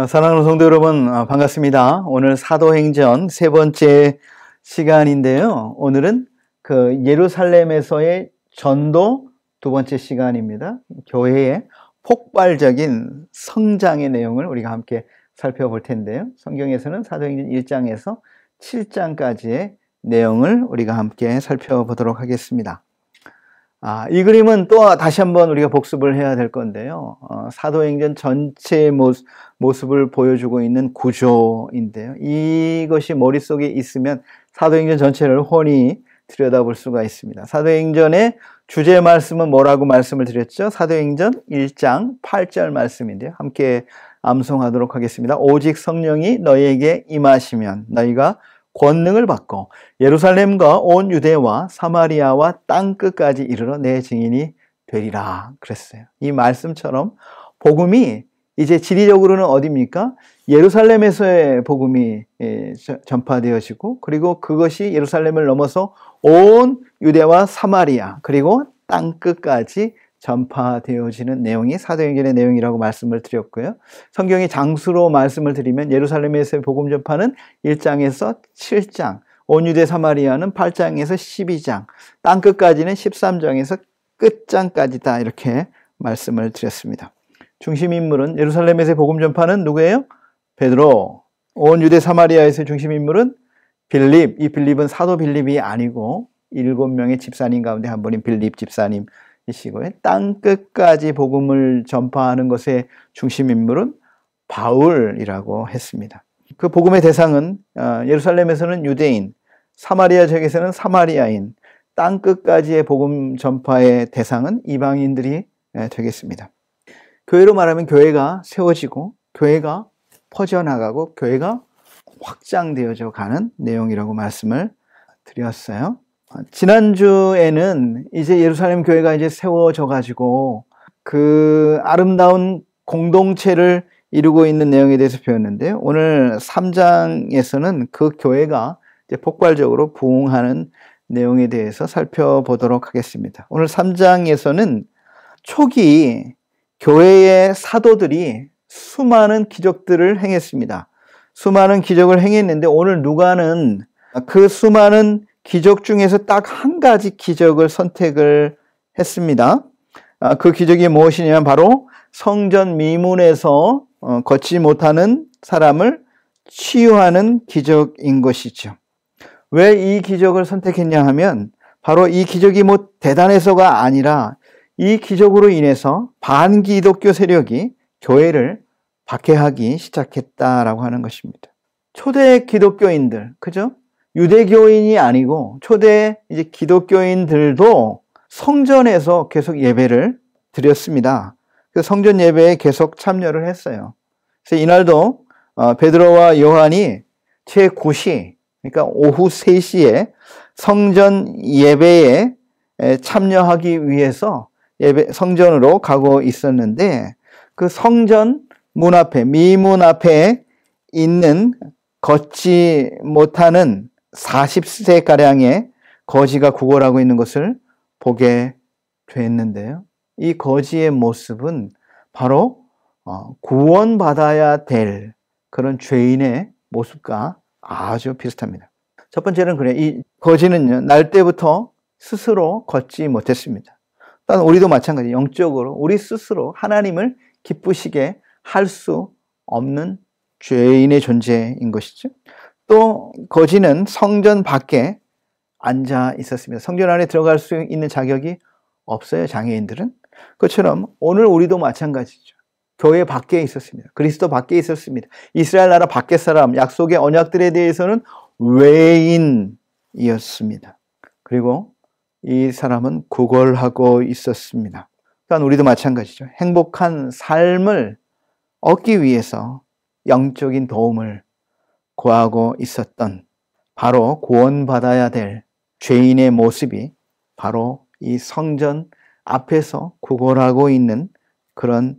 사랑하는 성도 여러분, 반갑습니다. 오늘 사도행전 세 번째 시간인데요. 오늘은 그 예루살렘에서의 전도 두 번째 시간입니다. 교회의 폭발적인 성장의 내용을 우리가 함께 살펴볼 텐데요. 성경에서는 사도행전 1장에서 7장까지의 내용을 우리가 함께 살펴보도록 하겠습니다. 이 그림은 또 다시 한번 우리가 복습을 해야 될 건데요. 사도행전 전체의 모습을 보여주고 있는 구조인데요. 이것이 머릿속에 있으면 사도행전 전체를 훤히 들여다볼 수가 있습니다. 사도행전의 주제 말씀은 뭐라고 말씀을 드렸죠? 사도행전 1장 8절 말씀인데요. 함께 암송하도록 하겠습니다. 오직 성령이 너희에게 임하시면 너희가 권능을 받고 예루살렘과 온 유대와 사마리아와 땅 끝까지 이르러 내 증인이 되리라 그랬어요. 이 말씀처럼 복음이 이제 지리적으로는 어디입니까? 예루살렘에서의 복음이 전파되어지고 그리고 그것이 예루살렘을 넘어서 온 유대와 사마리아 그리고 땅 끝까지 전파되어지는 내용이 사도행전의 내용이라고 말씀을 드렸고요. 성경의 장수로 말씀을 드리면 예루살렘에서의 복음 전파는 1장에서 7장, 온 유대 사마리아는 8장에서 12장, 땅 끝까지는 13장에서 끝장까지다 이렇게 말씀을 드렸습니다. 중심 인물은 예루살렘에서의 복음 전파는 누구예요? 베드로. 온 유대 사마리아에서의 중심 인물은 빌립. 이 빌립은 사도 빌립이 아니고 7명의 집사님 가운데 한 분인 빌립 집사님 이시고요. 땅 끝까지 복음을 전파하는 것의 중심 인물은 바울이라고 했습니다. 그 복음의 대상은 예루살렘에서는 유대인, 사마리아 지역에서는 사마리아인, 땅 끝까지의 복음 전파의 대상은 이방인들이 되겠습니다. 교회로 말하면 교회가 세워지고 교회가 퍼져나가고 교회가 확장되어져 가는 내용이라고 말씀을 드렸어요. 지난주에는 이제 예루살렘 교회가 이제 세워져 가지고 그 아름다운 공동체를 이루고 있는 내용에 대해서 배웠는데요. 오늘 3장에서는 그 교회가 이제 폭발적으로 부흥하는 내용에 대해서 살펴보도록 하겠습니다. 오늘 3장에서는 초기 교회의 사도들이 수많은 기적들을 행했습니다. 수많은 기적을 행했는데 오늘 누가는 그 수많은 기적 중에서 딱 한 가지 기적을 선택을 했습니다. 그 기적이 무엇이냐면 바로 성전 미문에서 걷지 못하는 사람을 치유하는 기적인 것이죠. 왜 이 기적을 선택했냐 하면 바로 이 기적이 뭐 대단해서가 아니라 이 기적으로 인해서 반기독교 세력이 교회를 박해하기 시작했다라고 하는 것입니다. 초대 기독교인들, 그죠? 유대교인이 아니고 초대 이제 기독교인들도 성전에서 계속 예배를 드렸습니다. 그래서 성전 예배에 계속 참여를 했어요. 그래서 이날도 베드로와 요한이 제9시, 그러니까 오후 3시에 성전 예배에 참여하기 위해서 성전으로 가고 있었는데 그 성전 문 앞에, 미문 앞에 있는 걷지 못하는 40세가량의 거지가 구걸하고 있는 것을 보게 됐는데요. 이 거지의 모습은 바로 구원받아야 될 그런 죄인의 모습과 아주 비슷합니다. 첫 번째는 그래요. 이 거지는요, 날 때부터 스스로 걷지 못했습니다. 또한 우리도 마찬가지, 영적으로 우리 스스로 하나님을 기쁘시게 할 수 없는 죄인의 존재인 것이죠. 또 거지는 성전 밖에 앉아 있었습니다. 성전 안에 들어갈 수 있는 자격이 없어요, 장애인들은. 그것처럼 오늘 우리도 마찬가지죠. 교회 밖에 있었습니다. 그리스도 밖에 있었습니다. 이스라엘 나라 밖의 사람, 약속의 언약들에 대해서는 외인이었습니다. 그리고 이 사람은 구걸하고 있었습니다. 또한 우리도 마찬가지죠. 행복한 삶을 얻기 위해서 영적인 도움을 구하고 있었던 바로 구원받아야 될 죄인의 모습이 바로 이 성전 앞에서 구걸하고 있는 그런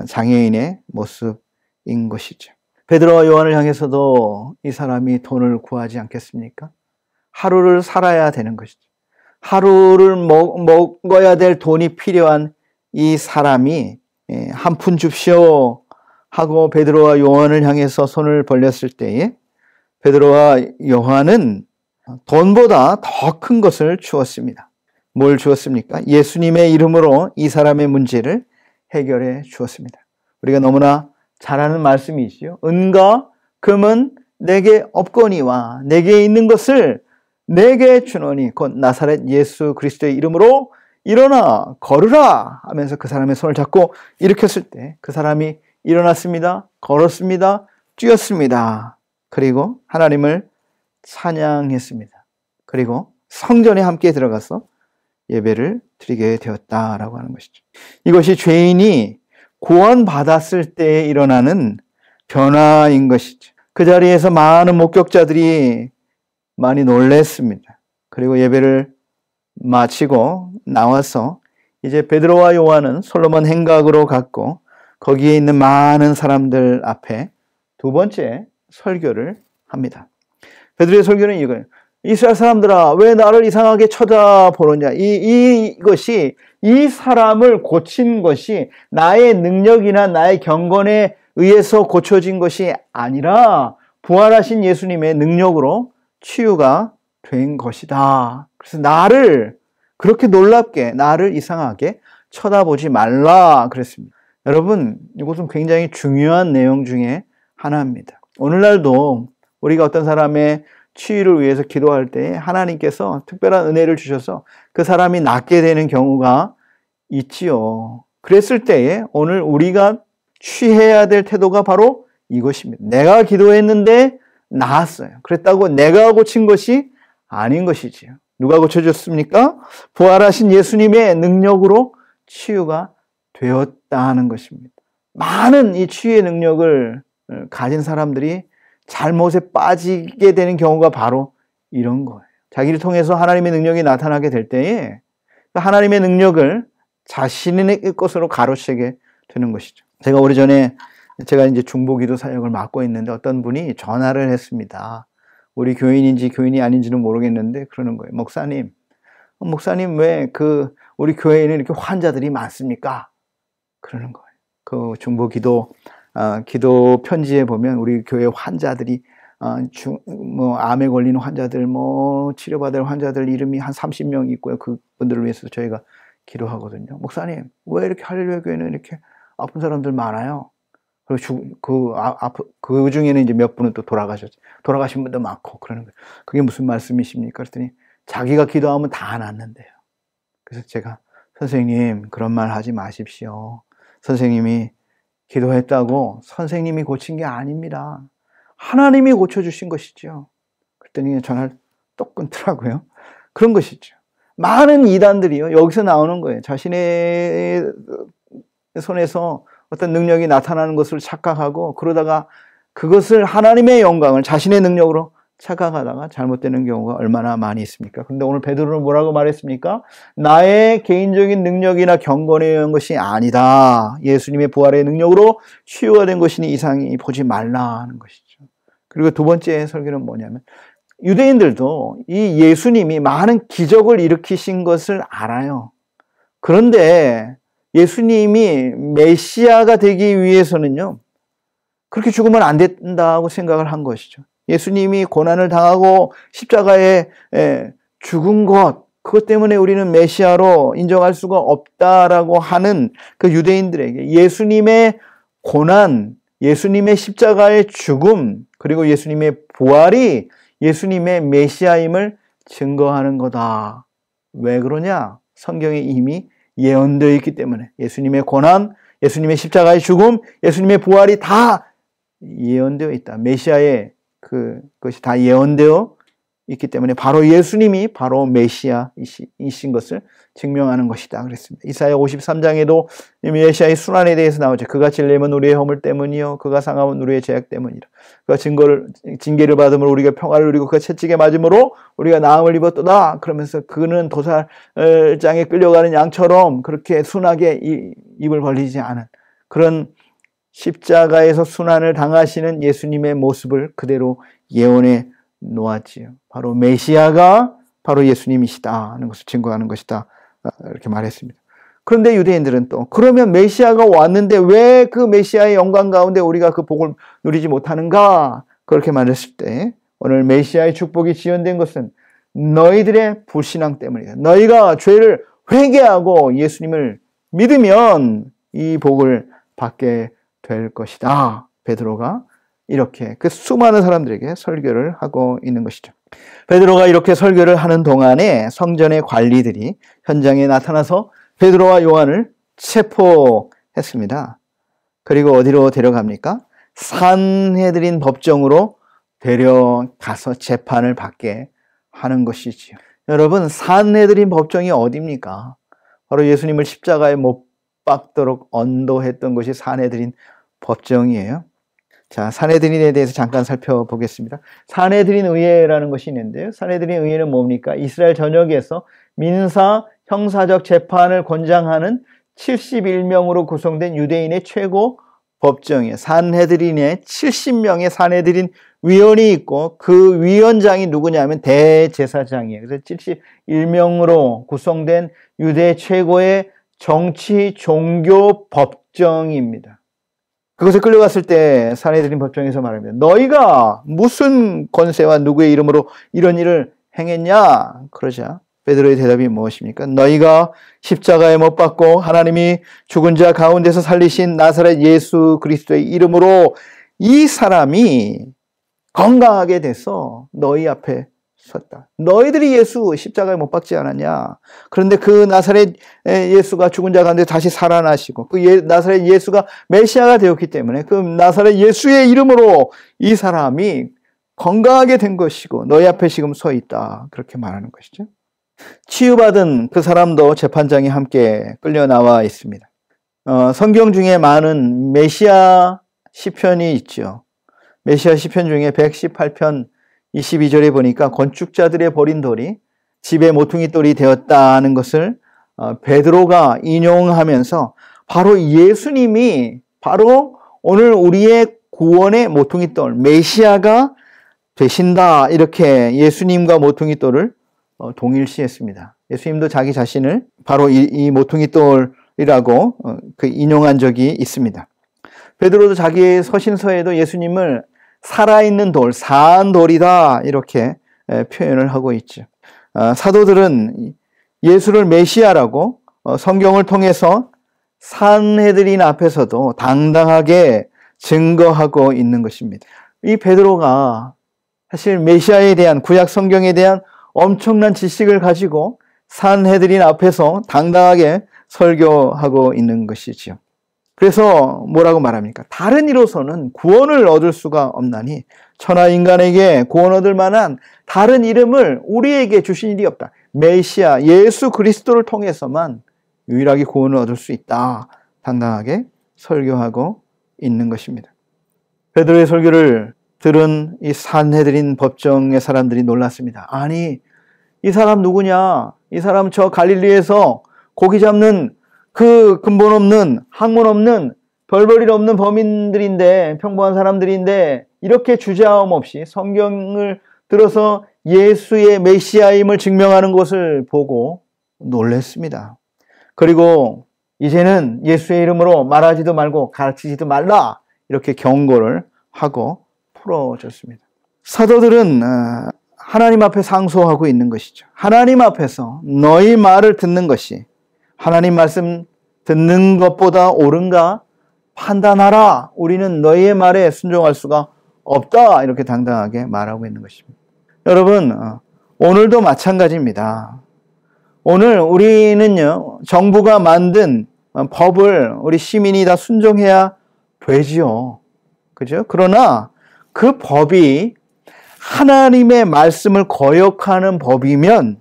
장애인의 모습인 것이죠. 베드로와 요한을 향해서도 이 사람이 돈을 구하지 않겠습니까? 하루를 살아야 되는 것이죠. 하루를 먹어야 될 돈이 필요한 이 사람이 한 푼 줍시오 하고 베드로와 요한을 향해서 손을 벌렸을 때에 베드로와 요한은 돈보다 더 큰 것을 주었습니다. 뭘 주었습니까? 예수님의 이름으로 이 사람의 문제를 해결해 주었습니다. 우리가 너무나 잘 아는 말씀이지요. 은과 금은 내게 없거니와 내게 있는 것을 내게 주노니 곧 나사렛 예수 그리스도의 이름으로 일어나 걸으라 하면서 그 사람의 손을 잡고 일으켰을 때 그 사람이 일어났습니다. 걸었습니다. 뛰었습니다. 그리고 하나님을 찬양했습니다. 그리고 성전에 함께 들어가서 예배를 드리게 되었다라고 하는 것이죠. 이것이 죄인이 구원받았을 때 일어나는 변화인 것이죠. 그 자리에서 많은 목격자들이 많이 놀랐습니다. 그리고 예배를 마치고 나와서 이제 베드로와 요한은 솔로몬 행각으로 갔고 거기에 있는 많은 사람들 앞에 두 번째 설교를 합니다. 베드로의 설교는 이거예요. 이스라엘 사람들아, 왜 나를 이상하게 쳐다보느냐? 이것이 이 사람을 고친 것이 나의 능력이나 나의 경건에 의해서 고쳐진 것이 아니라 부활하신 예수님의 능력으로 치유가 된 것이다. 그래서 나를 그렇게 놀랍게, 나를 이상하게 쳐다보지 말라 그랬습니다. 여러분, 이것은 굉장히 중요한 내용 중에 하나입니다. 오늘날도 우리가 어떤 사람의 치유를 위해서 기도할 때 하나님께서 특별한 은혜를 주셔서 그 사람이 낫게 되는 경우가 있지요. 그랬을 때에 오늘 우리가 취해야 될 태도가 바로 이것입니다. 내가 기도했는데 나았어요. 그랬다고 내가 고친 것이 아닌 것이지요. 누가 고쳐줬습니까? 부활하신 예수님의 능력으로 치유가 되었다는 것입니다. 많은 이 치유의 능력을 가진 사람들이 잘못에 빠지게 되는 경우가 바로 이런 거예요. 자기를 통해서 하나님의 능력이 나타나게 될 때에 하나님의 능력을 자신의 것으로 가로채게 되는 것이죠. 제가 오래전에 제가 이제 중보기도 사역을 맡고 있는데 어떤 분이 전화를 했습니다. 우리 교인인지 교인이 아닌지는 모르겠는데 그러는 거예요. 목사님 왜 우리 교회에는 이렇게 환자들이 많습니까? 그러는 거예요. 그 중보기도 기도 편지에 보면 우리 교회 환자들이 암에 걸리는 환자들, 치료받을 환자들 이름이 한 30명 있고요. 그분들을 위해서 저희가 기도하거든요. 목사님, 왜 이렇게 할렐루야 교회는 이렇게 아픈 사람들 많아요? 그리고 그 중에는 이제 몇 분은 또 돌아가신 분도 많고 그러는 거예요. 그게 무슨 말씀이십니까? 그랬더니 자기가 기도하면 다 낫는데요. 그래서 제가 선생님 그런 말 하지 마십시오. 선생님이 기도했다고 선생님이 고친 게 아닙니다. 하나님이 고쳐주신 것이죠. 그랬더니 전화를 또 끊더라고요. 그런 것이죠. 많은 이단들이요. 여기서 나오는 거예요. 자신의 손에서 어떤 능력이 나타나는 것을 착각하고 그러다가 그것을 하나님의 영광을 자신의 능력으로 착각하다가 잘못되는 경우가 얼마나 많이 있습니까? 그런데 오늘 베드로는 뭐라고 말했습니까? 나의 개인적인 능력이나 경건에 의한 것이 아니다. 예수님의 부활의 능력으로 치유가 된 것이니 이상히 보지 말라는 것이죠. 그리고 두 번째 설교는 뭐냐면 유대인들도 이 예수님이 많은 기적을 일으키신 것을 알아요. 그런데 예수님이 메시아가 되기 위해서는요, 그렇게 죽으면 안 된다고 생각을 한 것이죠. 예수님이 고난을 당하고 십자가에 죽은 그것 때문에 우리는 메시아로 인정할 수가 없다라고 하는 그 유대인들에게 예수님의 고난, 예수님의 십자가의 죽음, 그리고 예수님의 부활이 예수님의 메시아임을 증거하는 거다. 왜 그러냐? 성경에 이미 예언되어 있기 때문에 예수님의 고난, 예수님의 십자가의 죽음, 예수님의 부활이 다 예언되어 있다. 메시아의 그것이 다 예언되어 있기 때문에 바로 예수님이 바로 메시아이신 것을 증명하는 것이다 그랬습니다. 이사야 53장에도 메시아의 순환에 대해서 나오죠. 그가 질림은 우리의 허물 때문이요 그가 상함은 우리의 죄악 때문이라. 그가 징계를 받음으로 우리가 평화를 누리고 그가 채찍에 맞음으로 우리가 나음을 입었도다. 그러면서 그는 도살장에 끌려가는 양처럼 그렇게 순하게 입을 벌리지 않은 그런 십자가에서 순환을 당하시는 예수님의 모습을 그대로 예언해 놓았지요. 바로 메시아가 바로 예수님이시다 하는 것을 증거하는 것이다. 이렇게 말했습니다. 그런데 유대인들은 또 그러면 메시아가 왔는데 왜 그 메시아의 영광 가운데 우리가 그 복을 누리지 못하는가? 그렇게 말했을 때 오늘 메시아의 축복이 지연된 것은 너희들의 불신앙 때문이다. 너희가 죄를 회개하고 예수님을 믿으면 이 복을 받게 될 것이다. 베드로가 이렇게 그 수많은 사람들에게 설교를 하고 있는 것이죠. 베드로가 이렇게 설교를 하는 동안에 성전의 관리들이 현장에 나타나서 베드로와 요한을 체포했습니다. 그리고 어디로 데려갑니까? 산헤드린 법정으로 데려가서 재판을 받게 하는 것이지요. 여러분, 산헤드린 법정이 어디입니까? 바로 예수님을 십자가에 못 박도록 언도했던 것이 산헤드린 법정이에요. 자, 산헤드린에 대해서 잠깐 살펴보겠습니다. 산헤드린 의회라는 것이 있는데요. 산헤드린 의회는 뭡니까? 이스라엘 전역에서 민사, 형사적 재판을 권장하는 71명으로 구성된 유대인의 최고 법정이에요. 산헤드린에 70명의 산헤드린 위원이 있고 그 위원장이 누구냐면 대제사장이에요. 그래서 71명으로 구성된 유대 최고의 정치, 종교 법정입니다. 그것에 끌려갔을 때 산헤드린 법정에서 말합니다. 너희가 무슨 권세와 누구의 이름으로 이런 일을 행했냐? 그러자 베드로의 대답이 무엇입니까? 너희가 십자가에 못 박고 하나님이 죽은 자 가운데서 살리신 나사렛 예수 그리스도의 이름으로 이 사람이 건강하게 돼서 너희 앞에 섰다. 너희들이 예수 십자가에 못 박지 않았냐? 그런데 그 나사렛 예수가 죽은 자 가운데 다시 살아나시고 그 나사렛 예수가 메시아가 되었기 때문에 그 나사렛 예수의 이름으로 이 사람이 건강하게 된 것이고 너희 앞에 지금 서 있다. 그렇게 말하는 것이죠. 치유받은 그 사람도 재판장에 함께 끌려 나와 있습니다. 성경 중에 많은 메시아 시편이 있죠. 메시아 시편 중에 118편 22절에 보니까 건축자들의 버린 돌이 집의 모퉁이 돌이 되었다는 것을 베드로가 인용하면서 바로 예수님이 바로 오늘 우리의 구원의 모퉁이 돌 메시아가 되신다 이렇게 예수님과 모퉁이 돌을 동일시했습니다. 예수님도 자기 자신을 바로 이 모퉁이 돌이라고 그 인용한 적이 있습니다. 베드로도 자기의 서신서에도 예수님을 살아있는 돌, 사한 돌이다 이렇게 표현을 하고 있죠. 사도들은 예수를 메시아라고 성경을 통해서 산헤드린 앞에서도 당당하게 증거하고 있는 것입니다. 이 베드로가 사실 메시아에 대한 구약 성경에 대한 엄청난 지식을 가지고 산헤드린 앞에서 당당하게 설교하고 있는 것이지요. 그래서 뭐라고 말합니까? 다른 이로서는 구원을 얻을 수가 없나니 천하 인간에게 구원 얻을 만한 다른 이름을 우리에게 주신 일이 없다. 메시아 예수 그리스도를 통해서만 유일하게 구원을 얻을 수 있다. 당당하게 설교하고 있는 것입니다. 베드로의 설교를 들은 이 산헤드린 법정의 사람들이 놀랐습니다. 아니, 이 사람 누구냐? 이 사람 저 갈릴리에서 고기 잡는 그 근본 없는, 학문 없는, 별볼일 없는 범인들인데, 평범한 사람들인데, 이렇게 주저함 없이 성경을 들어서 예수의 메시아임을 증명하는 것을 보고 놀랐습니다. 그리고 이제는 예수의 이름으로 말하지도 말고 가르치지도 말라, 이렇게 경고를 하고 풀어줬습니다. 사도들은 하나님 앞에 상소하고 있는 것이죠. 하나님 앞에서 너희 말을 듣는 것이 하나님 말씀 듣는 것보다 옳은가 판단하라. 우리는 너희의 말에 순종할 수가 없다. 이렇게 당당하게 말하고 있는 것입니다. 여러분, 오늘도 마찬가지입니다. 오늘 우리는요, 정부가 만든 법을 우리 시민이 다 순종해야 되지요. 그죠? 그러나 그 법이 하나님의 말씀을 거역하는 법이면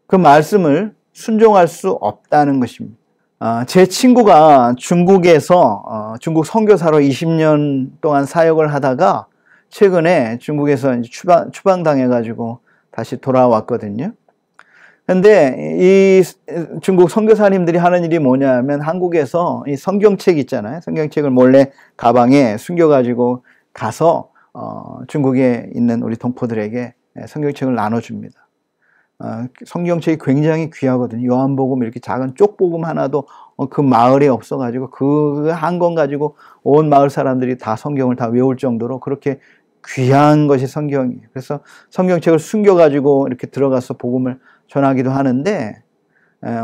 그 말씀을 순종할 수 없다는 것입니다. 제 친구가 중국에서 중국 선교사로 20년 동안 사역을 하다가 최근에 중국에서 이제 추방당해가지고 다시 돌아왔거든요. 근데 이 중국 선교사님들이 하는 일이 뭐냐면 한국에서 이 성경책 있잖아요. 성경책을 몰래 가방에 숨겨가지고 가서 중국에 있는 우리 동포들에게 성경책을 나눠줍니다. 성경책이 굉장히 귀하거든요. 요한복음 이렇게 작은 쪽복음 하나도 그 마을에 없어가지고 그 한 권 가지고 온 마을 사람들이 다 성경을 다 외울 정도로 그렇게 귀한 것이 성경이에요. 그래서 성경책을 숨겨가지고 이렇게 들어가서 복음을 전하기도 하는데,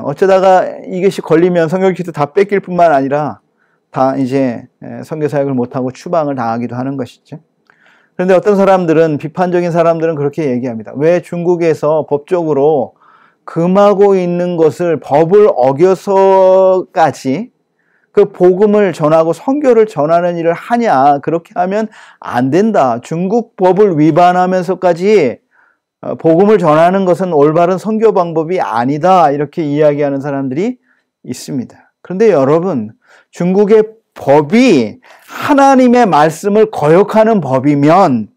어쩌다가 이것이 걸리면 성경책도 다 뺏길 뿐만 아니라 다 이제 선교 사역을 못하고 추방을 당하기도 하는 것이죠. 그런데 어떤 사람들은, 비판적인 사람들은 그렇게 얘기합니다. 왜 중국에서 법적으로 금하고 있는 것을 법을 어겨서까지 그 복음을 전하고 선교를 전하는 일을 하냐? 그렇게 하면 안 된다. 중국 법을 위반하면서까지 복음을 전하는 것은 올바른 선교 방법이 아니다. 이렇게 이야기하는 사람들이 있습니다. 그런데 여러분, 중국의 법이 하나님의 말씀을 거역하는 법이면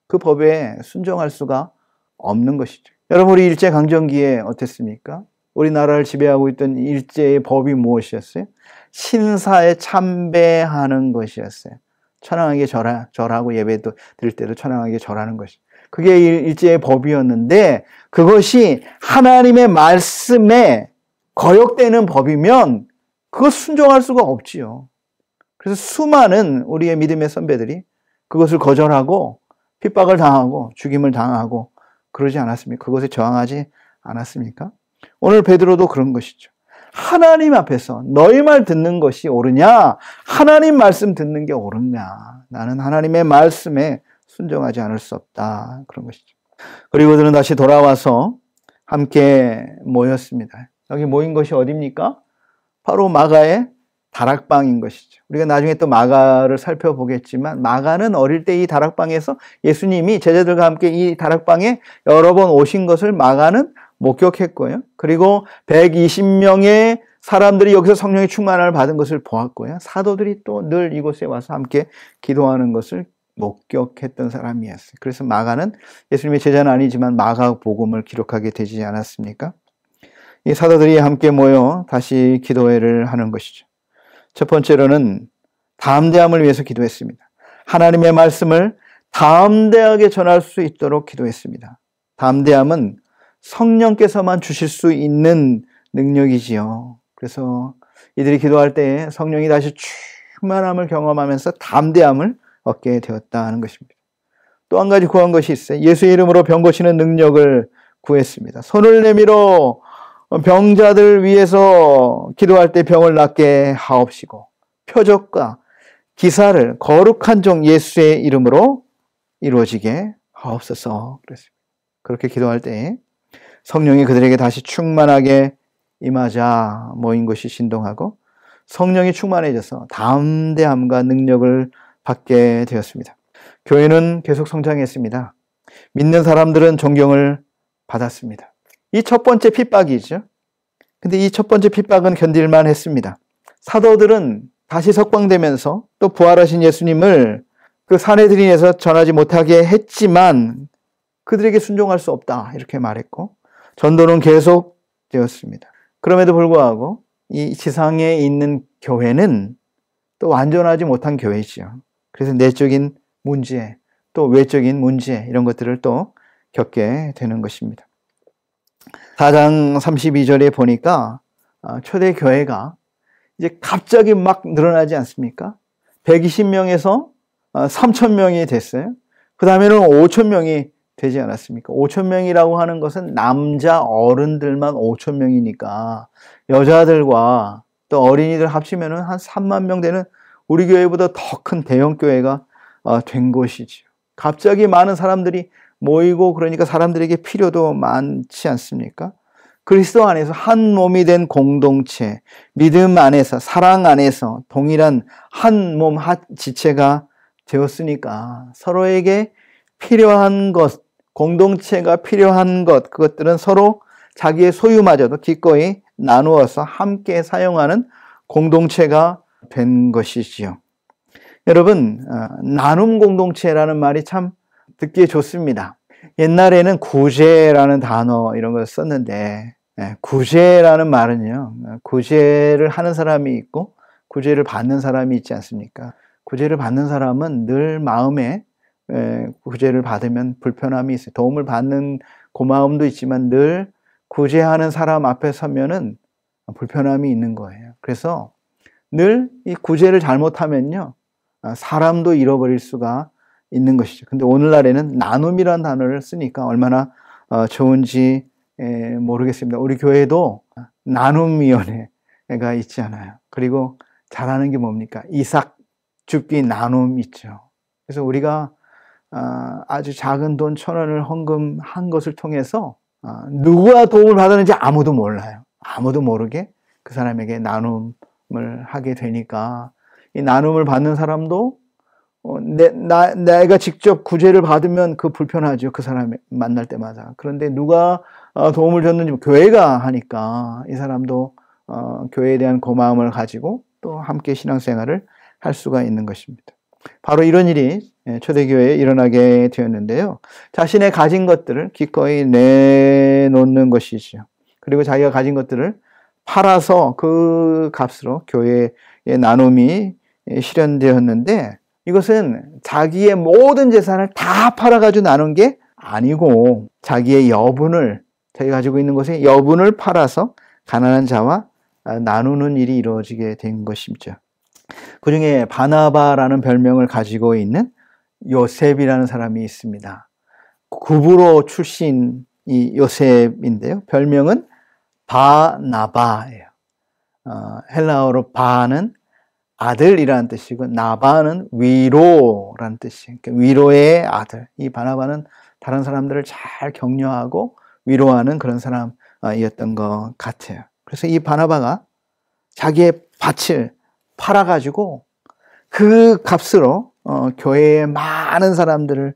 그 법에 순종할 수가 없는 것이죠. 여러분, 우리 일제강점기에 어땠습니까? 우리나라를 지배하고 있던 일제의 법이 무엇이었어요? 신사에 참배하는 것이었어요. 천황에게 절하고 예배도 드릴 때도 천황에게 절하는 것이. 그게 일제의 법이었는데, 그것이 하나님의 말씀에 거역되는 법이면 그거 순종할 수가 없지요. 그래서 수많은 우리의 믿음의 선배들이 그것을 거절하고 핍박을 당하고 죽임을 당하고 그러지 않았습니까? 그것에 저항하지 않았습니까? 오늘 베드로도 그런 것이죠. 하나님 앞에서 너희 말 듣는 것이 옳으냐? 하나님 말씀 듣는 게 옳으냐? 나는 하나님의 말씀에 순종하지 않을 수 없다. 그런 것이죠. 그리고 그들은 다시 돌아와서 함께 모였습니다. 여기 모인 것이 어디입니까? 바로 마가의 다락방인 것이죠. 우리가 나중에 또 마가를 살펴보겠지만, 마가는 어릴 때 이 다락방에서 예수님이 제자들과 함께 이 다락방에 여러 번 오신 것을 마가는 목격했고요. 그리고 120명의 사람들이 여기서 성령의 충만함을 받은 것을 보았고요. 사도들이 또 늘 이곳에 와서 함께 기도하는 것을 목격했던 사람이었어요. 그래서 마가는 예수님의 제자는 아니지만 마가복음을 기록하게 되지 않았습니까? 이 사도들이 함께 모여 다시 기도회를 하는 것이죠. 첫 번째로는 담대함을 위해서 기도했습니다. 하나님의 말씀을 담대하게 전할 수 있도록 기도했습니다. 담대함은 성령께서만 주실 수 있는 능력이지요. 그래서 이들이 기도할 때 성령이 다시 충만함을 경험하면서 담대함을 얻게 되었다 하는 것입니다. 또 한 가지 구한 것이 있어요. 예수의 이름으로 병 고치는 능력을 구했습니다. 손을 내밀어 병자들 위해서 기도할 때 병을 낫게 하옵시고 표적과 기사를 거룩한 종 예수의 이름으로 이루어지게 하옵소서. 그랬습니다. 그렇게 기도할 때 성령이 그들에게 다시 충만하게 임하자 모인 것이 신동하고 성령이 충만해져서 담대함과 능력을 받게 되었습니다. 교회는 계속 성장했습니다. 믿는 사람들은 존경을 받았습니다. 이 첫 번째 핍박이죠. 근데 이 첫 번째 핍박은 견딜만 했습니다. 사도들은 다시 석방되면서 또 부활하신 예수님을 그 사내들인에서 전하지 못하게 했지만 그들에게 순종할 수 없다 이렇게 말했고 전도는 계속되었습니다. 그럼에도 불구하고 이 지상에 있는 교회는 또 완전하지 못한 교회지요. 그래서 내적인 문제, 또 외적인 문제 이런 것들을 또 겪게 되는 것입니다. 4장 32절에 보니까 초대 교회가 이제 갑자기 막 늘어나지 않습니까? 120명에서 3,000명이 됐어요. 그 다음에는 5,000명이 되지 않았습니까? 5,000명이라고 하는 것은 남자 어른들만 5,000명이니까 여자들과 또 어린이들 합치면 한 3만 명 되는 우리 교회보다 더 큰 대형 교회가 된 것이죠. 갑자기 많은 사람들이 모이고 그러니까 사람들에게 필요도 많지 않습니까? 그리스도 안에서 한 몸이 된 공동체, 믿음 안에서, 사랑 안에서 동일한 한 몸, 한 지체가 되었으니까 서로에게 필요한 것, 공동체가 필요한 것, 그것들은 서로 자기의 소유마저도 기꺼이 나누어서 함께 사용하는 공동체가 된 것이지요. 여러분, 나눔 공동체라는 말이 참 듣기에 좋습니다. 옛날에는 구제라는 단어 이런 걸 썼는데 구제라는 말은요. 구제를 하는 사람이 있고 구제를 받는 사람이 있지 않습니까? 구제를 받는 사람은 늘 마음에 구제를 받으면 불편함이 있어요. 도움을 받는 고마움도 있지만 늘 구제하는 사람 앞에 서면은 불편함이 있는 거예요. 그래서 늘 이 구제를 잘못하면요, 사람도 잃어버릴 수가 있는 것이죠. 근데 오늘날에는 나눔이라는 단어를 쓰니까 얼마나 좋은지 모르겠습니다. 우리 교회도 나눔위원회가 있잖아요. 그리고 잘하는 게 뭡니까? 이삭 줍기 나눔 있죠. 그래서 우리가 아주 작은 돈 1,000원을 헌금한 것을 통해서 누가 도움을 받았는지 아무도 몰라요. 아무도 모르게 그 사람에게 나눔을 하게 되니까 이 나눔을 받는 사람도 내가 직접 구제를 받으면 그 불편하죠. 그 사람 만날 때마다. 그런데 누가 도움을 줬는지 교회가 하니까 이 사람도 교회에 대한 고마움을 가지고 또 함께 신앙생활을 할 수가 있는 것입니다. 바로 이런 일이 초대교회에 일어나게 되었는데요. 자신의 가진 것들을 기꺼이 내놓는 것이죠. 그리고 자기가 가진 것들을 팔아서 그 값으로 교회에 나눔이 실현되었는데, 이것은 자기의 모든 재산을 다 팔아가지고 나눈 게 아니고 자기의 여분을, 자기가 가지고 있는 것의 여분을 팔아서 가난한 자와 나누는 일이 이루어지게 된 것이죠. 그 중에 바나바라는 별명을 가지고 있는 요셉이라는 사람이 있습니다. 구브로 출신이 요셉인데요. 별명은 바나바예요. 헬라어로 바는 아들이라는 뜻이고 나바는 위로라는 뜻이에요. 그러니까 위로의 아들. 이 바나바는 다른 사람들을 잘 격려하고 위로하는 그런 사람이었던 것 같아요. 그래서 이 바나바가 자기의 밭을 팔아가지고 그 값으로 교회의 많은 사람들을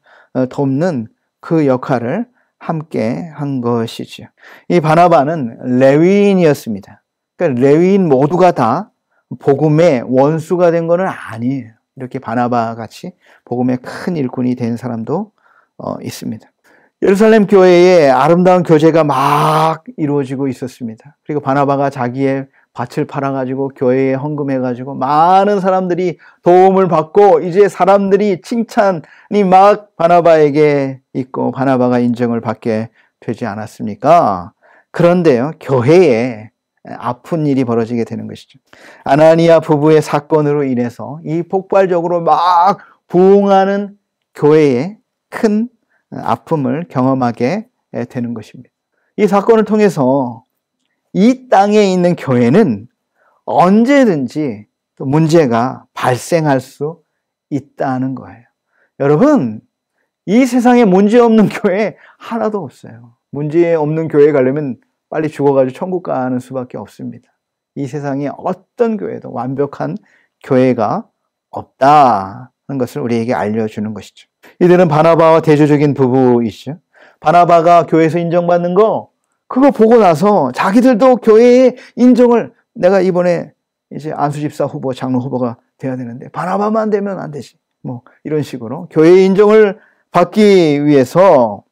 돕는 그 역할을 함께 한 것이죠. 이 바나바는 레위인이었습니다. 그러니까 레위인 모두가 다 복음의 원수가 된 것은 아니에요. 이렇게 바나바 같이 복음의 큰 일꾼이 된 사람도 있습니다. 예루살렘 교회에 아름다운 교제가 막 이루어지고 있었습니다. 그리고 바나바가 자기의 밭을 팔아가지고 교회에 헌금해가지고 많은 사람들이 도움을 받고 이제 사람들이 칭찬이 막 바나바에게 있고 바나바가 인정을 받게 되지 않았습니까? 그런데요, 교회에 아픈 일이 벌어지게 되는 것이죠. 아나니아 부부의 사건으로 인해서 이 폭발적으로 막 부흥하는 교회에 큰 아픔을 경험하게 되는 것입니다. 이 사건을 통해서 이 땅에 있는 교회는 언제든지 문제가 발생할 수 있다는 거예요. 여러분, 이 세상에 문제 없는 교회 하나도 없어요. 문제 없는 교회에 가려면 빨리 죽어가지고 천국 가는 수밖에 없습니다. 이 세상에 어떤 교회도 완벽한 교회가 없다는 것을 우리에게 알려주는 것이죠. 이들은 바나바와 대조적인 부부이시죠. 바나바가 교회에서 인정받는 거, 그거 보고 나서 자기들도 교회의 인정을, 내가 이번에 이제 안수집사 후보, 장로 후보가 돼야 되는데 바나바만 되면 안 되지. 뭐 이런 식으로 교회의 인정을 받기 위해서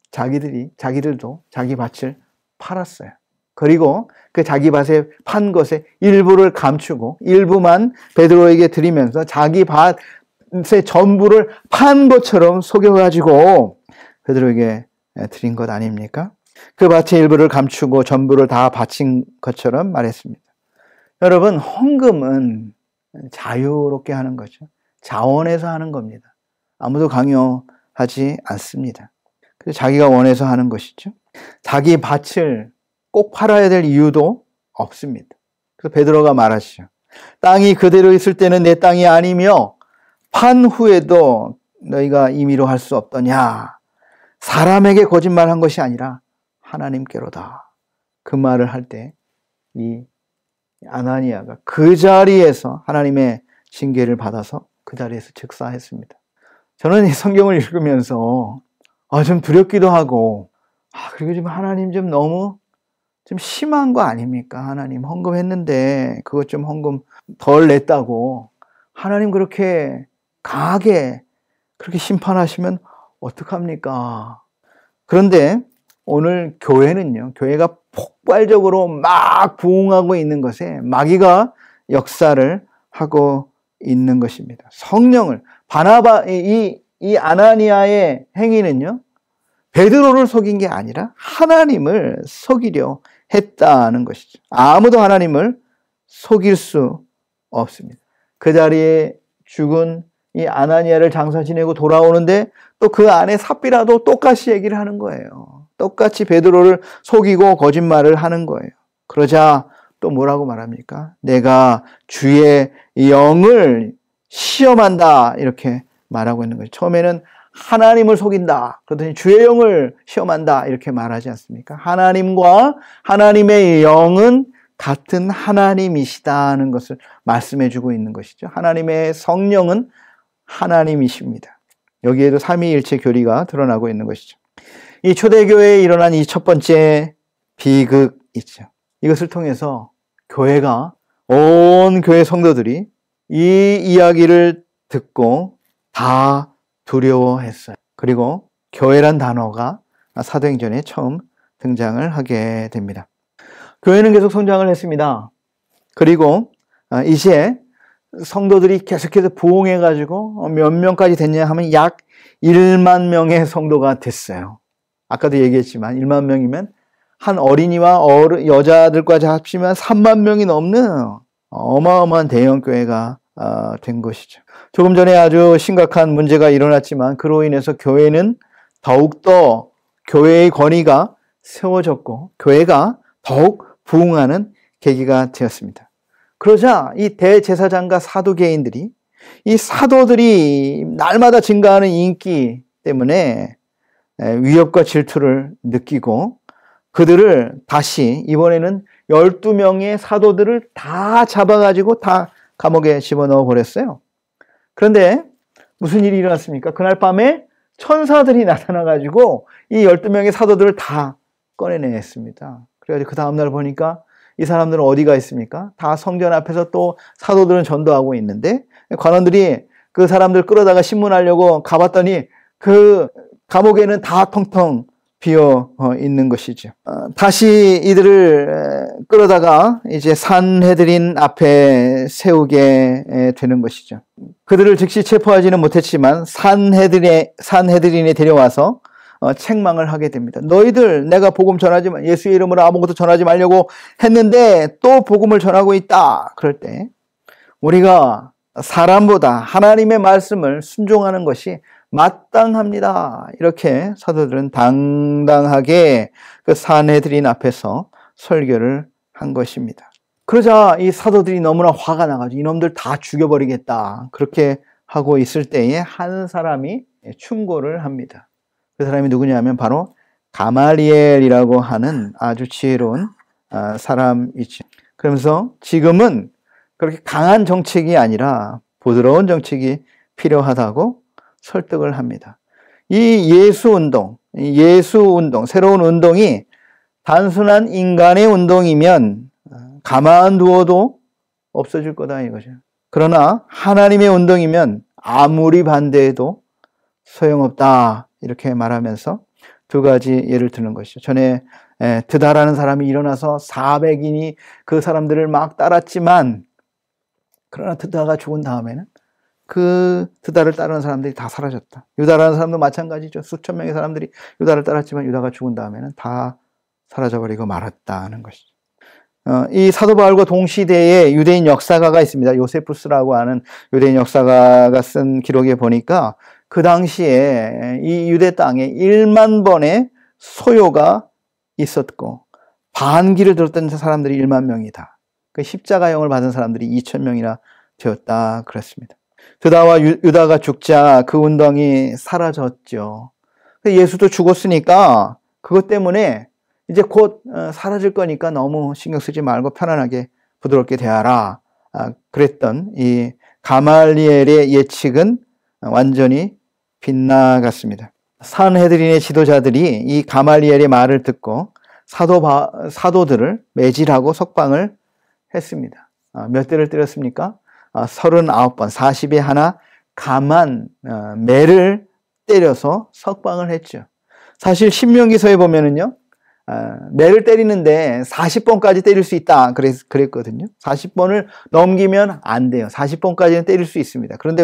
자기들도 자기 밭을 팔았어요. 그리고 그 자기 밭에 판 것의 일부를 감추고 일부만 베드로에게 드리면서 자기 밭의 전부를 판 것처럼 속여가지고 베드로에게 드린 것 아닙니까? 그 밭의 일부를 감추고 전부를 다 바친 것처럼 말했습니다. 여러분, 헌금은 자유롭게 하는 거죠. 자원해서 하는 겁니다. 아무도 강요하지 않습니다. 그래서 자기가 원해서 하는 것이죠. 자기 밭을 꼭 팔아야 될 이유도 없습니다. 그래서 베드로가 말하시죠. 땅이 그대로 있을 때는 내 땅이 아니며 판 후에도 너희가 임의로 할 수 없더냐. 사람에게 거짓말한 것이 아니라 하나님께로다. 그 말을 할 때 이 아나니아가 그 자리에서 하나님의 징계를 받아서 그 자리에서 즉사했습니다. 저는 이 성경을 읽으면서 좀 두렵기도 하고, 그리고 좀 하나님 좀 너무 좀 심한 거 아닙니까? 하나님 헌금했는데 그것 좀 헌금 덜 냈다고 하나님 그렇게 강하게 그렇게 심판하시면 어떡합니까? 그런데 오늘 교회는요, 교회가 폭발적으로 막 부흥하고 있는 것에 마귀가 역사를 하고 있는 것입니다. 성령을, 이 아나니아의 행위는요, 베드로를 속인 게 아니라 하나님을 속이려 했다는 것이죠. 아무도 하나님을 속일 수 없습니다. 그 자리에 죽은 이 아나니아를 장사 지내고 돌아오는데 또 그 안에 삽비라도 똑같이 얘기를 하는 거예요. 똑같이 베드로를 속이고 거짓말을 하는 거예요. 그러자 또 뭐라고 말합니까? 내가 주의 영을 시험한다 이렇게 말하고 있는 거죠. 처음에는 하나님을 속인다. 그러더니 주의 영을 시험한다. 이렇게 말하지 않습니까? 하나님과 하나님의 영은 같은 하나님이시다는 것을 말씀해 주고 있는 것이죠. 하나님의 성령은 하나님이십니다. 여기에도 삼위일체 교리가 드러나고 있는 것이죠. 이 초대교회에 일어난 이 첫 번째 비극이죠. 이것을 통해서 교회가, 온 교회 성도들이 이 이야기를 듣고 다 두려워했어요. 그리고 교회란 단어가 사도행전에 처음 등장을 하게 됩니다. 교회는 계속 성장을 했습니다. 그리고 이제 성도들이 계속해서 부흥해가지고 몇 명까지 됐냐 하면 약 1만 명의 성도가 됐어요. 아까도 얘기했지만 1만 명이면 한 어린이와 여자들까지 합치면 3만 명이 넘는 어마어마한 대형교회가 된 것이죠. 조금 전에 아주 심각한 문제가 일어났지만 그로 인해서 교회는 더욱더 교회의 권위가 세워졌고 교회가 더욱 부흥하는 계기가 되었습니다. 그러자 이 대제사장과 사두개인들이 이 사도들이 날마다 증가하는 인기 때문에 위협과 질투를 느끼고 그들을 다시 이번에는 12명의 사도들을 다 잡아가지고 다 감옥에 집어넣어 버렸어요. 그런데 무슨 일이 일어났습니까? 그날 밤에 천사들이 나타나가지고 이 12명의 사도들을 다 꺼내냈습니다. 그래가지고 그 다음날 보니까 이 사람들은 어디가 있습니까? 다 성전 앞에서 또 사도들은 전도하고 있는데 관원들이 그 사람들 끌어다가 신문하려고 가봤더니 그 감옥에는 다 텅텅 비어 있는 것이죠. 다시 이들을 끌어다가 이제 산헤드린 앞에 세우게 되는 것이죠. 그들을 즉시 체포하지는 못했지만 산헤드린에 데려와서 책망을 하게 됩니다. 너희들 내가 복음 전하지 마, 예수의 이름으로 아무것도 전하지 말려고 했는데 또 복음을 전하고 있다. 그럴 때 우리가 사람보다 하나님의 말씀을 순종하는 것이 마땅합니다. 이렇게 사도들은 당당하게 그 산헤드린 앞에서 설교를 한 것입니다. 그러자 이 사도들이 너무나 화가 나가지고 이놈들 다 죽여버리겠다. 그렇게 하고 있을 때에 한 사람이 충고를 합니다. 그 사람이 누구냐면 바로 가말리엘이라고 하는 아주 지혜로운 사람이죠. 그러면서 지금은 그렇게 강한 정책이 아니라 부드러운 정책이 필요하다고 설득을 합니다. 이 예수운동, 새로운 운동이 단순한 인간의 운동이면 가만두어도 없어질 거다 이거죠. 그러나 하나님의 운동이면 아무리 반대해도 소용없다 이렇게 말하면서 두 가지 예를 드는 것이죠. 전에 드다라는 사람이 일어나서 400인이 그 사람들을 막 따랐지만 그러나 드다가 죽은 다음에는 그 드다를 따르는 사람들이 다 사라졌다. 유다라는 사람도 마찬가지죠. 수천 명의 사람들이 유다를 따랐지만 유다가 죽은 다음에는 다 사라져버리고 말았다는 것이죠. 이 사도 바울과 동시대에 유대인 역사가가 있습니다. 요세푸스라고 하는 유대인 역사가가 쓴 기록에 보니까 그 당시에 이 유대 땅에 1만 번의 소요가 있었고 반기를 들었던 사람들이 1만 명이다. 그 십자가형을 받은 사람들이 2,000명이나 되었다 그랬습니다. 드다와 유다가 죽자 그 운동이 사라졌죠. 예수도 죽었으니까 그것 때문에 이제 곧 사라질 거니까 너무 신경 쓰지 말고 편안하게 부드럽게 대하라. 그랬던 이 가말리엘의 예측은 완전히 빗나갔습니다. 산헤드린의 지도자들이 이 가말리엘의 말을 듣고 사도들을 매질하고 석방을 했습니다. 몇 대를 때렸습니까? 39번, 40에 하나 가만 매를 때려서 석방을 했죠. 사실 신명기서에 보면은요, 매를 때리는데 40번까지 때릴 수 있다 그랬거든요. 40번을 넘기면 안 돼요. 40번까지는 때릴 수 있습니다. 그런데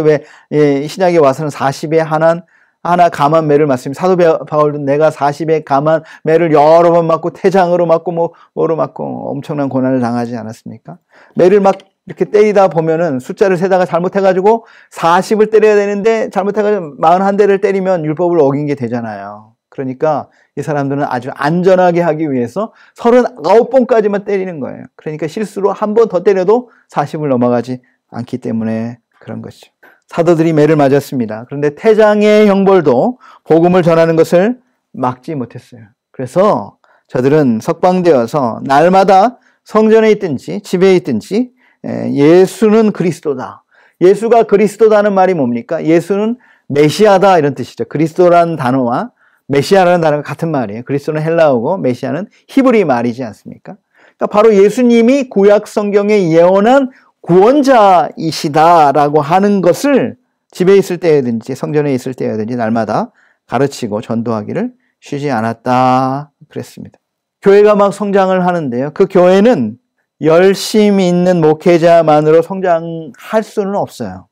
왜 신약에 와서는 40에 하나 하나 감한 매를 맞습니다. 사도 바울도 내가 40에 감한 매를 여러 번 맞고 태장으로 맞고 뭐로 맞고 엄청난 고난을 당하지 않았습니까? 매를 막 이렇게 때리다 보면은 숫자를 세다가 잘못해가지고 40을 때려야 되는데 잘못해가지고 41대를 때리면 율법을 어긴 게 되잖아요. 그러니까 이 사람들은 아주 안전하게 하기 위해서 39번까지만 때리는 거예요. 그러니까 실수로 한 번 더 때려도 40을 넘어가지 않기 때문에 그런 것이죠. 사도들이 매를 맞았습니다. 그런데 태장의 형벌도 복음을 전하는 것을 막지 못했어요. 그래서 저들은 석방되어서 날마다 성전에 있든지 집에 있든지 예수는 그리스도다. 예수가 그리스도다는 말이 뭡니까? 예수는 메시아다 이런 뜻이죠. 그리스도라는 단어와 메시아라는 단어가 같은 말이에요. 그리스도는 헬라어고 메시아는 히브리 말이지 않습니까? 그러니까 바로 예수님이 구약 성경에 예언한 구원자이시다라고 하는 것을 집에 있을 때든지 성전에 있을 때든지 날마다 가르치고 전도하기를 쉬지 않았다 그랬습니다. 교회가 막 성장을 하는데요. 그 교회는 열심히 있는 목회자만으로 성장할 수는 없어요.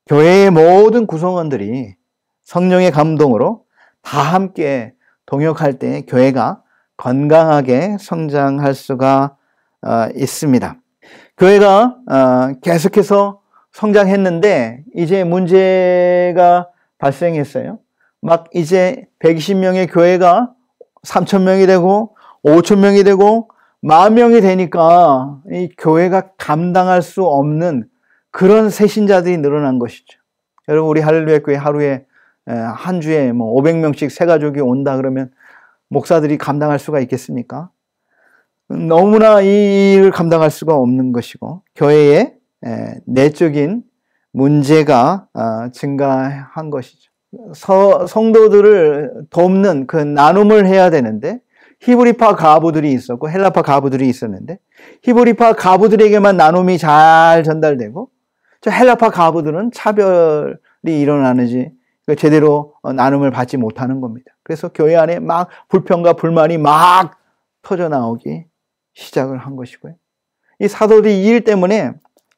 교회의 모든 구성원들이 성령의 감동으로 다 함께 동역할 때 교회가 건강하게 성장할 수가 있습니다. 교회가 계속해서 성장했는데 이제 문제가 발생했어요. 막 이제 120명의 교회가 3,000명이 되고 5,000명이 되고 10,000명이 되니까 이 교회가 감당할 수 없는 그런 새신자들이 늘어난 것이죠. 여러분 우리 할렐루야 교회 하루에 한 주에 500명씩 새 가족이 온다 그러면 목사들이 감당할 수가 있겠습니까? 너무나 이 일을 감당할 수가 없는 것이고 교회의 내적인 문제가 증가한 것이죠. 성도들을 돕는 그 나눔을 해야 되는데 히브리파 가부들이 있었고 헬라파 가부들이 있었는데 히브리파 가부들에게만 나눔이 잘 전달되고 저 헬라파 가부들은 차별이 일어나는지 제대로 나눔을 받지 못하는 겁니다. 그래서 교회 안에 막 불평과 불만이 막 터져나오기 시작을 한 것이고요. 이 사도들이 이 일 때문에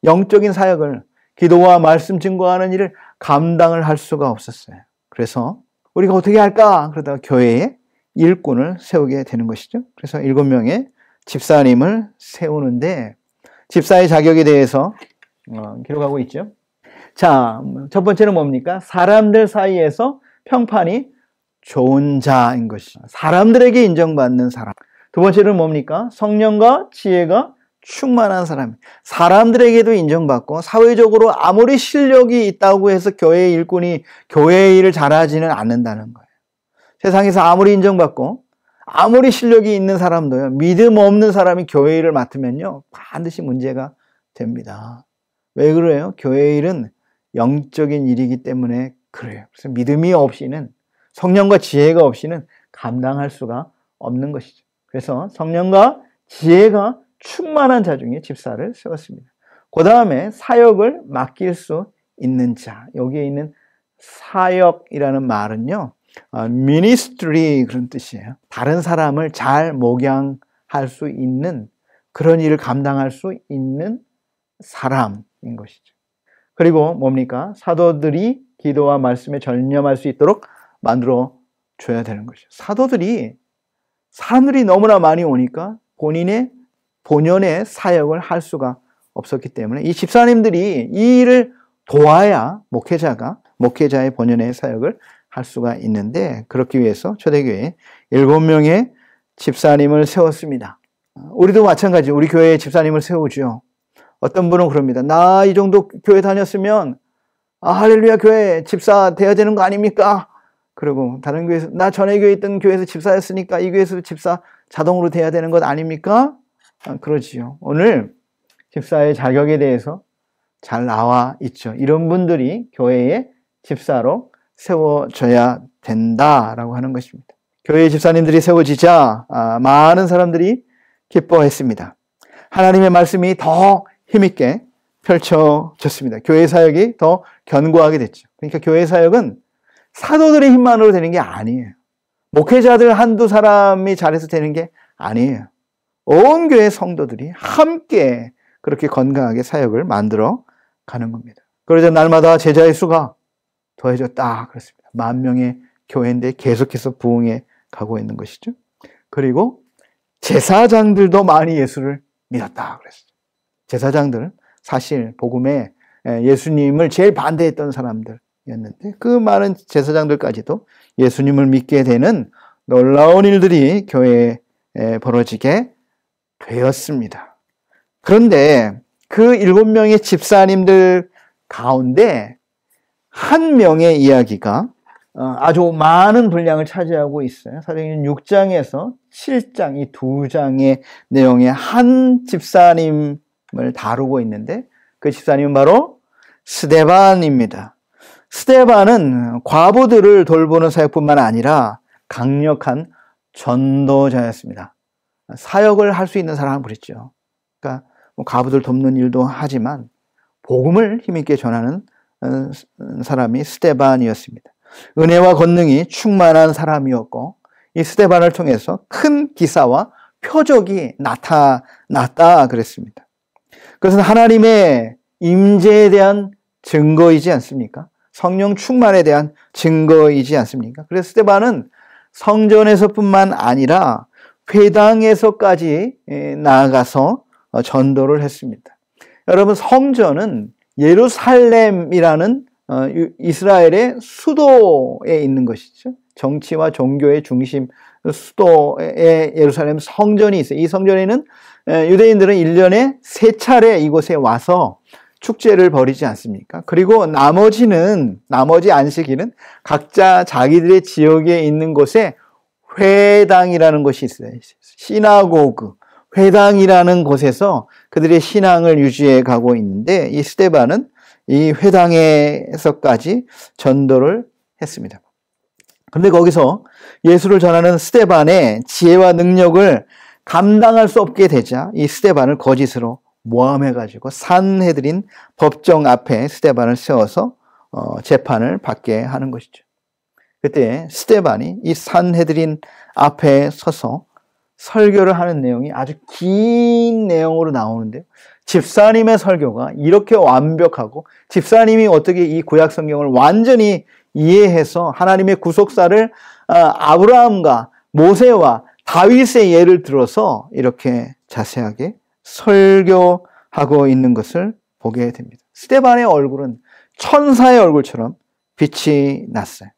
영적인 사역을 기도와 말씀 증거하는 일을 감당을 할 수가 없었어요. 그래서 우리가 어떻게 할까? 그러다가 교회에 일꾼을 세우게 되는 것이죠. 그래서 7명의 집사님을 세우는데 집사의 자격에 대해서 기록하고 있죠. 자, 첫 번째는 뭡니까? 사람들 사이에서 평판이 좋은 자인 것이죠. 사람들에게 인정받는 사람. 두 번째는 뭡니까? 성령과 지혜가 충만한 사람. 사람들에게도 인정받고 사회적으로 아무리 실력이 있다고 해서 교회의 일꾼이 교회의 일을 잘하지는 않는다는 거예요. 세상에서 아무리 인정받고 아무리 실력이 있는 사람도요. 믿음 없는 사람이 교회 일을 맡으면요. 반드시 문제가 됩니다. 왜 그래요? 교회 일은 영적인 일이기 때문에 그래요. 그래서 믿음이 없이는 성령과 지혜가 없이는 감당할 수가 없는 것이죠. 그래서 성령과 지혜가 충만한 자 중에 집사를 세웠습니다. 그 다음에 사역을 맡길 수 있는 자. 여기에 있는 사역이라는 말은요. ministry 그런 뜻이에요. 다른 사람을 잘 목양할 수 있는 그런 일을 감당할 수 있는 사람인 것이죠. 그리고 뭡니까? 사도들이 기도와 말씀에 전념할 수 있도록 만들어 줘야 되는 것이죠. 사람들이 너무나 많이 오니까 본연의 사역을 할 수가 없었기 때문에 이 집사님들이 이 일을 도와야 목회자의 본연의 사역을 할 수가 있는데 그렇기 위해서 초대교회에 7명의 집사님을 세웠습니다. 우리도 마찬가지 우리 교회에 집사님을 세우죠. 어떤 분은 그럽니다. 나 이 정도 교회 다녔으면 할렐루야 교회 집사 돼야 되는 거 아닙니까? 그리고 다른 교회에서 나 전에 교회 있던 교회에서 집사였으니까 이 교회에서 집사 자동으로 돼야 되는 것 아닙니까? 그러지요. 오늘 집사의 자격에 대해서 잘 나와 있죠. 이런 분들이 교회의 집사로 세워져야 된다라고 하는 것입니다. 교회 집사님들이 세워지자 많은 사람들이 기뻐했습니다. 하나님의 말씀이 더 힘있게 펼쳐졌습니다. 교회 사역이 더 견고하게 됐죠. 그러니까 교회 사역은 사도들의 힘만으로 되는 게 아니에요. 목회자들 한두 사람이 잘해서 되는 게 아니에요. 온 교회 성도들이 함께 그렇게 건강하게 사역을 만들어 가는 겁니다. 그러자 날마다 제자의 수가 더해졌다 그랬습니다. 만명의 교회인데 계속해서 부흥해 가고 있는 것이죠. 그리고 제사장들도 많이 예수를 믿었다 그랬어요. 제사장들은 사실 복음에 예수님을 제일 반대했던 사람들이었는데 그 많은 제사장들까지도 예수님을 믿게 되는 놀라운 일들이 교회에 벌어지게 되었습니다. 그런데 그 7명의 집사님들 가운데 한 명의 이야기가 아주 많은 분량을 차지하고 있어요. 사도행전 6장에서 7장 이 두 장의 내용에 한 집사님을 다루고 있는데 그 집사님은 바로 스데반입니다. 스데반은 과부들을 돌보는 사역뿐만 아니라 강력한 전도자였습니다. 사역을 할 수 있는 사람은 그랬죠. 그러니까 과부들 돕는 일도 하지만 복음을 힘있게 전하는 사람이 스데반이었습니다. 은혜와 권능이 충만한 사람이었고 이 스데반을 통해서 큰 기사와 표적이 나타났다 그랬습니다. 그것은 하나님의 임재에 대한 증거이지 않습니까? 성령 충만에 대한 증거이지 않습니까? 그래서 스데반은 성전에서뿐만 아니라 회당에서까지 나아가서 전도를 했습니다. 여러분, 성전은 예루살렘이라는 이스라엘의 수도에 있는 것이죠. 정치와 종교의 중심 수도에 예루살렘 성전이 있어요. 이 성전에는 유대인들은 1년에 3차례 이곳에 와서 축제를 벌이지 않습니까? 그리고 나머지 안식일은 각자 자기들의 지역에 있는 곳에 회당이라는 것이 있어요. 시나고그, 회당이라는 곳에서 그들의 신앙을 유지해 가고 있는데 이 스데반은 이 회당에서까지 전도를 했습니다. 그런데 거기서 예수를 전하는 스데반의 지혜와 능력을 감당할 수 없게 되자 이 스데반을 거짓으로 모함해가지고 산헤드린 법정 앞에 스데반을 세워서 재판을 받게 하는 것이죠. 그때 스데반이 이 산헤드린 앞에 서서 설교를 하는 내용이 아주 긴 내용으로 나오는데요. 집사님의 설교가 이렇게 완벽하고 집사님이 어떻게 이 구약 성경을 완전히 이해해서 하나님의 구속사를 아브라함과 모세와 다윗의 예를 들어서 이렇게 자세하게 설교하고 있는 것을 보게 됩니다. 스데반의 얼굴은 천사의 얼굴처럼 빛이 났어요.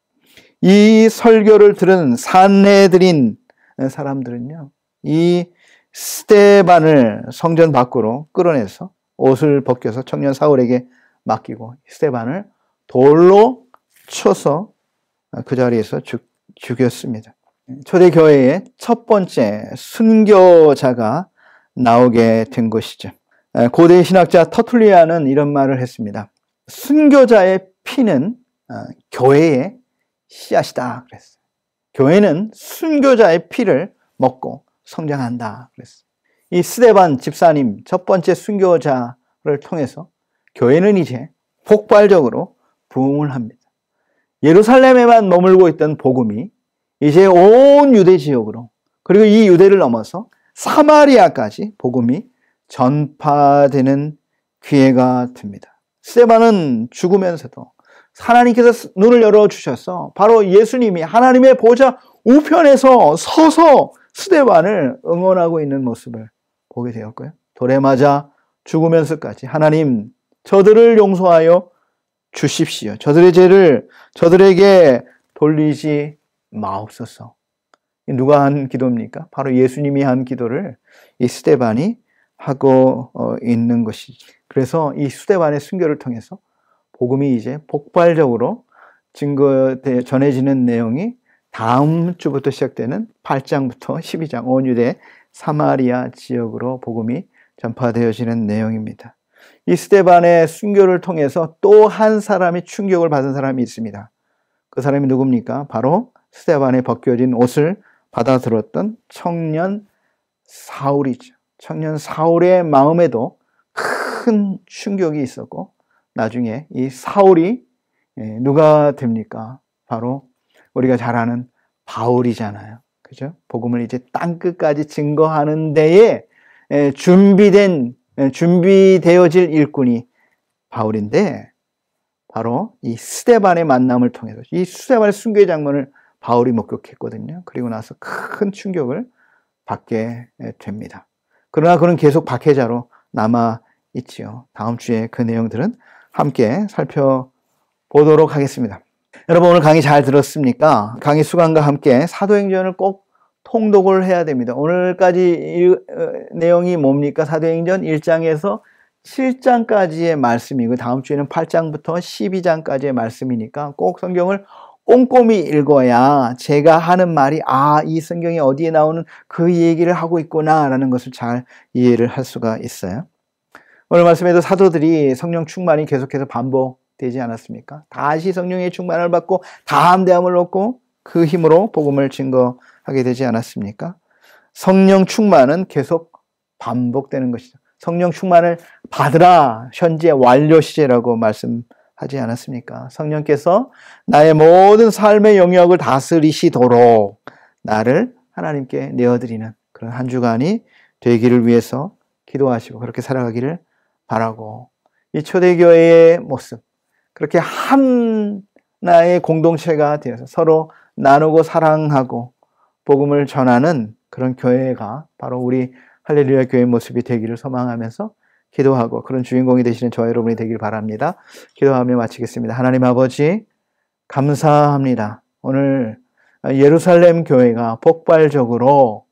이 설교를 들은 산헤드린 사람들은요, 이 스데반을 성전 밖으로 끌어내서 옷을 벗겨서 청년 사울에게 맡기고 스데반을 돌로 쳐서 그 자리에서 죽였습니다. 초대교회의 첫 번째 순교자가 나오게 된 것이죠. 고대 신학자 터툴리안은 이런 말을 했습니다. 순교자의 피는 교회의 씨앗이다 그랬어요. 교회는 순교자의 피를 먹고 성장한다 그랬어요. 이 스데반 집사님 첫 번째 순교자를 통해서 교회는 이제 폭발적으로 부흥을 합니다. 예루살렘에만 머물고 있던 복음이 이제 온 유대 지역으로 그리고 이 유대를 넘어서 사마리아까지 복음이 전파되는 기회가 됩니다. 스데반은 죽으면서도 하나님께서 눈을 열어주셔서 바로 예수님이 하나님의 보좌 우편에서 서서 스데반을 응원하고 있는 모습을 보게 되었고요. 돌에 맞아 죽으면서까지 하나님 저들을 용서하여 주십시오. 저들의 죄를 저들에게 돌리지 마옵소서. 누가 한 기도입니까? 바로 예수님이 한 기도를 이 스데반이 하고 있는 것이죠. 그래서 이 스데반의 순교를 통해서 복음이 이제 폭발적으로 전해지는 내용이 다음 주부터 시작되는 8장부터 12장 온 유대 사마리아 지역으로 복음이 전파되어지는 내용입니다. 이 스데반의 순교를 통해서 또 한 사람이 충격을 받은 사람이 있습니다. 그 사람이 누굽니까? 바로 스데반에 벗겨진 옷을 받아들었던 청년 사울이죠. 청년 사울의 마음에도 큰 충격이 있었고 나중에 이 사울이 누가 됩니까? 바로 우리가 잘 아는 바울이잖아요. 그죠? 복음을 이제 땅끝까지 증거하는 데에 준비되어질 일꾼이 바울인데 바로 이 스데반의 만남을 통해서 이 스데반의 순교의 장면을 바울이 목격했거든요. 그리고 나서 큰 충격을 받게 됩니다. 그러나 그는 계속 박해자로 남아 있지요. 다음 주에 그 내용들은 함께 살펴보도록 하겠습니다. 여러분 오늘 강의 잘 들었습니까? 강의 수강과 함께 사도행전을 꼭 통독을 해야 됩니다. 오늘까지 내용이 뭡니까? 사도행전 1장에서 7장까지의 말씀이고 다음 주에는 8장부터 12장까지의 말씀이니까 꼭 성경을 꼼꼼히 읽어야 제가 하는 말이 이 성경이 어디에 나오는 그 얘기를 하고 있구나 라는 것을 잘 이해를 할 수가 있어요. 오늘 말씀에도 사도들이 성령 충만이 계속해서 반복되지 않았습니까? 다시 성령의 충만을 받고 담대함을 얻고 그 힘으로 복음을 증거하게 되지 않았습니까? 성령 충만은 계속 반복되는 것이죠. 성령 충만을 받으라 현재 완료 시제라고 말씀하지 않았습니까? 성령께서 나의 모든 삶의 영역을 다스리시도록 나를 하나님께 내어드리는 그런 한 주간이 되기를 위해서 기도하시고 그렇게 살아가기를 바라고 이 초대교회의 모습 그렇게 하나의 공동체가 되어서 서로 나누고 사랑하고 복음을 전하는 그런 교회가 바로 우리 할렐루야 교회의 모습이 되기를 소망하면서 기도하고 그런 주인공이 되시는 저와 여러분이 되길 바랍니다. 기도하며 마치겠습니다. 하나님 아버지 감사합니다. 오늘 예루살렘 교회가 폭발적으로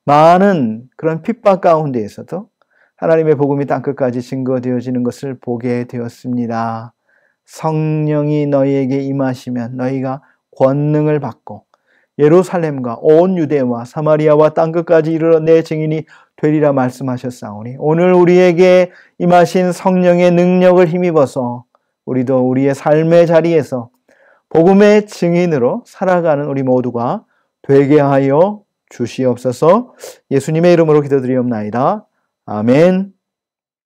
많은 그런 핍박 가운데에서도 하나님의 복음이 땅끝까지 증거되어지는 것을 보게 되었습니다. 성령이 너희에게 임하시면 너희가 권능을 받고 예루살렘과 온 유대와 사마리아와 땅끝까지 이르러 내 증인이 되리라 말씀하셨사오니 오늘 우리에게 임하신 성령의 능력을 힘입어서 우리도 우리의 삶의 자리에서 복음의 증인으로 살아가는 우리 모두가 되게 하여 주시옵소서. 예수님의 이름으로 기도드리옵나이다. 아멘.